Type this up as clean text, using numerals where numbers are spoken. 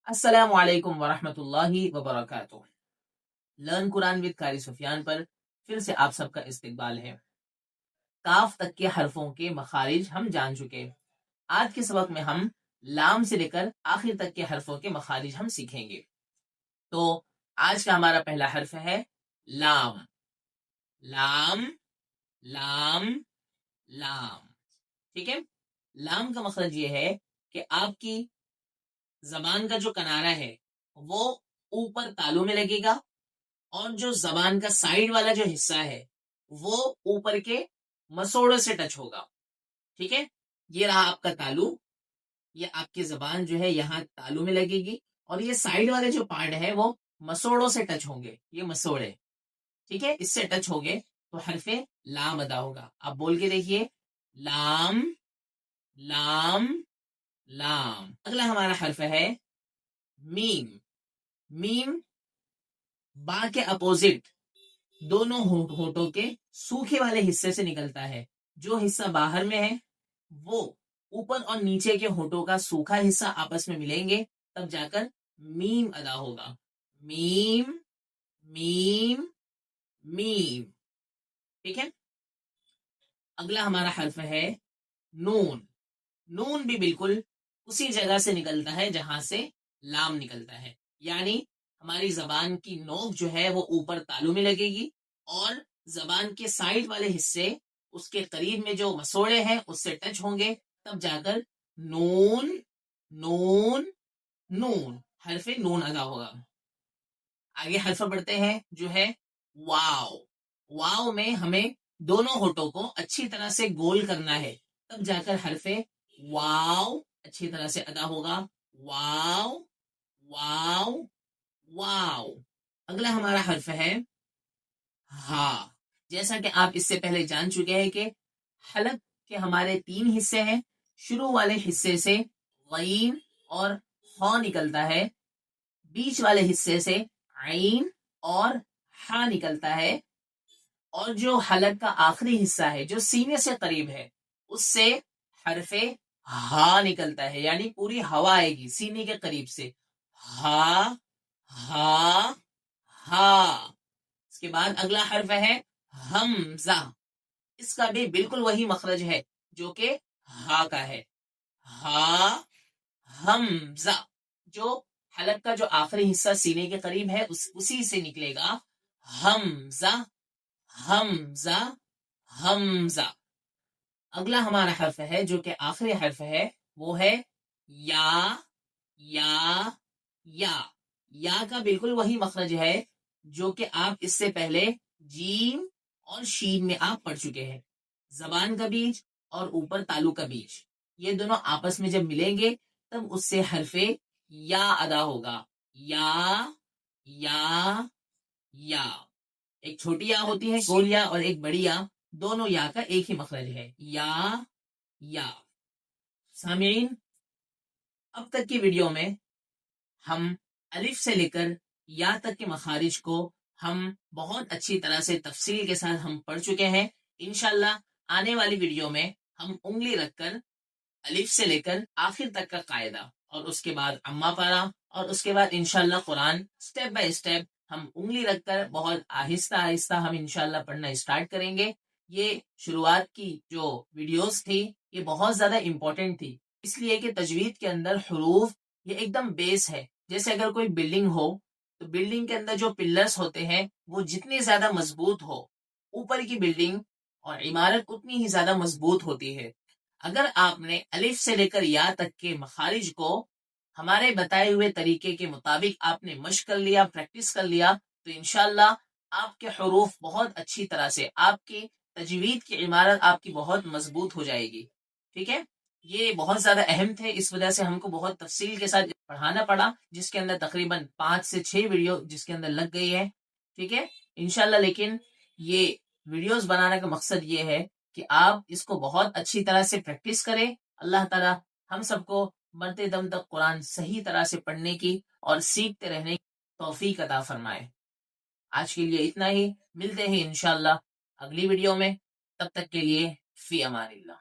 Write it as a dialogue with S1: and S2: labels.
S1: السلام علیکم ورحمۃ اللہ وبرکاتہ۔ لرن قرآن ود قاری سفیان پر پھر سے آپ سب کا استقبال ہے۔ کاف تک کے حرفوں کے مخارج ہم جان چکے۔ آج کے سبق میں ہم لام سے لے کر آخر تک کے حرفوں کے مخارج ہم سیکھیں گے۔ تو آج کا ہمارا پہلا حرف ہے لام۔ لام لام لام، ٹھیک ہے۔ لام کا مخرج یہ ہے کہ آپ کی زبان کا جو کنارہ ہے وہ اوپر تالو میں لگے گا، اور جو زبان کا سائیڈ والا جو حصہ ہے وہ اوپر کے مسوڑوں سے ٹچ ہوگا، ٹھیک ہے۔ یہ رہا آپ کا تالو، یہ آپ کی زبان جو ہے یہاں تالو میں لگے گی، اور یہ سائیڈ والے جو پارٹ ہے وہ مسوڑوں سے ٹچ ہوں گے، یہ مسوڑے، ٹھیک ہے۔ اس سے ٹچ ہو گے تو حرف لام ادا ہوگا۔ آپ بول کے دیکھیے، لام لام لام۔ اگلا ہمارا حرف ہے میم۔ میم با کے اپوزٹ دونوں ہونٹوں کے سوکھے والے حصے سے نکلتا ہے۔ جو حصہ باہر میں ہے وہ اوپر اور نیچے کے ہونٹوں کا سوکھا حصہ آپس میں ملیں گے، تب جا کر میم ادا ہوگا۔ میم میم میم، ٹھیک ہے۔ اگلا ہمارا حرف ہے نون۔ نون بھی بالکل اسی جگہ سے نکلتا ہے جہاں سے لام نکلتا ہے، یعنی ہماری زبان کی نوک جو ہے وہ اوپر تالو میں لگے گی، اور زبان کے سائیڈ والے حصے اس کے قریب میں جو مسوڑے ہیں اس سے ٹچ ہوں گے، تب جا کر نون نون نون، حرف نون ادا ہوگا۔ آگے حرف پڑھتے ہیں جو ہے واو۔ واو میں ہمیں دونوں ہونٹوں کو اچھی طرح سے گول کرنا ہے، تب جا کر حرف واو اچھی طرح سے ادا ہوگا۔ واو واو واو۔ اگلا ہمارا حرف ہے ہا۔ جیسا کہ آپ اس سے پہلے جان چکے ہیں کہ حلق کے ہمارے 3 حصے ہیں۔ شروع والے حصے سے غین اور خا نکلتا ہے، بیچ والے حصے سے عین اور ہا نکلتا ہے، اور جو حلق کا آخری حصہ ہے جو سینے سے قریب ہے اس سے حرف ہا نکلتا ہے، یعنی پوری ہوا آئے گی سینے کے قریب سے، ہا ہا ہا۔ اس کے بعد اگلا حرف ہے حمزہ۔ اس کا بھی بالکل وہی مخرج ہے جو کہ ہا کا ہے، ہا حمزہ۔ جو حلق کا جو آخری حصہ سینے کے قریب ہے اسی سے نکلے گا حمزہ حمزہ حمزہ۔ اگلا ہمارا حرف ہے جو کہ آخری حرف ہے وہ ہے یا یا یا۔ یا کا بالکل وہی مخرج ہے جو کہ آپ اس سے پہلے جیم اور شین میں آپ پڑھ چکے ہیں۔ زبان کا بیچ اور اوپر تالو کا بیچ، یہ دونوں آپس میں جب ملیں گے تب اس سے حرف یا ادا ہوگا۔ یا یا یا۔ ایک چھوٹی یا ہوتی ہے گول یا، اور ایک بڑی یا، دونوں یا کا ایک ہی مخرج ہے، یا یا۔ سامعین، اب تک کی ویڈیو میں ہم الف سے لے کر یا تک کے مخارج کو ہم بہت اچھی طرح سے تفصیل کے ساتھ ہم پڑھ چکے ہیں۔ انشاءاللہ آنے والی ویڈیو میں ہم انگلی رکھ کر الف سے لے کر آخر تک کا قاعدہ، اور اس کے بعد اما پارا، اور اس کے بعد انشاءاللہ قرآن سٹیپ بائی سٹیپ ہم انگلی رکھ کر بہت آہستہ آہستہ ہم انشاءاللہ پڑھنا اسٹارٹ کریں گے۔ یہ شروعات کی جو ویڈیوز تھی یہ بہت زیادہ امپورٹنٹ تھی، اس لیے کہ تجوید کے اندر حروف یہ ایک دم بیس ہے۔ جیسے اگر کوئی بلڈنگ ہو تو بلڈنگ کے اندر جو پلرز ہوتے ہیں وہ جتنی زیادہ مضبوط ہو، اوپر کی بلڈنگ اور عمارت اتنی ہی زیادہ مضبوط ہوتی ہے۔ اگر آپ نے الف سے لے کر یا تک کے مخارج کو ہمارے بتائے ہوئے طریقے کے مطابق آپ نے مشق کر لیا، پریکٹس کر لیا، تو انشاءاللہ آپ کے حروف بہت اچھی طرح سے، آپ کی تجوید کی عمارت آپ کی بہت مضبوط ہو جائے گی، ٹھیک ہے۔ یہ بہت زیادہ اہم تھے، اس وجہ سے ہم کو بہت تفصیل کے ساتھ پڑھانا پڑا، جس کے اندر تقریباً 5 سے 6 ویڈیو جس کے اندر لگ گئی ہے، ٹھیک ہے انشاءاللہ۔ لیکن یہ ویڈیوز بنانے کا مقصد یہ ہے کہ آپ اس کو بہت اچھی طرح سے پریکٹس کریں۔ اللہ تعالی ہم سب کو مرتے دم تک قرآن صحیح طرح سے پڑھنے کی اور سیکھتے رہنے کی توفیق عطا فرمائے۔ آج کے لیے اتنا ہی، ملتے ہیں انشاءاللہ اگلی ویڈیو میں، تب تک کے لیے فی امان اللہ۔